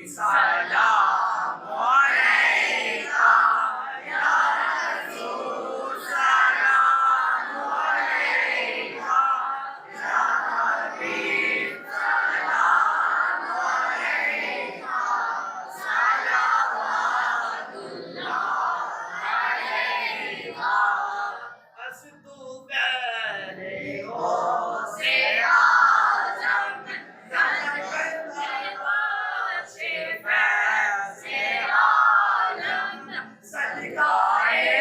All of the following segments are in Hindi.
सलाम अलैका या रसूल, सलाम अलैका या हबीब, सलाम अलैका, सलावतुल्लाह अलैका। बस तू करे हो से आज़म, सदकाए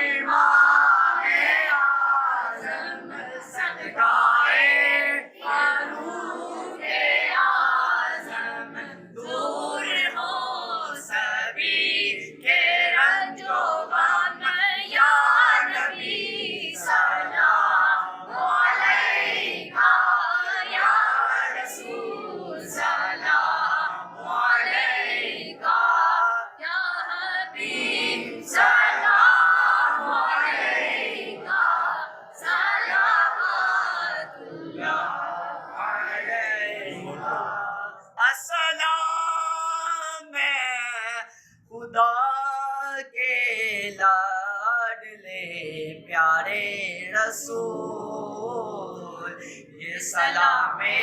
इमामे आज़म, सदकाए फारूक़े आज़म, दूर हो सभी के रंजो गम या नबी, सलाम अलैका या रसूल, सलाम अलैका या हबीब, सलाम अलैका, सलावतुल्लाह अलैका। अस्सलाम है खुदा के लाडले प्यारे रसूल, ये सलामे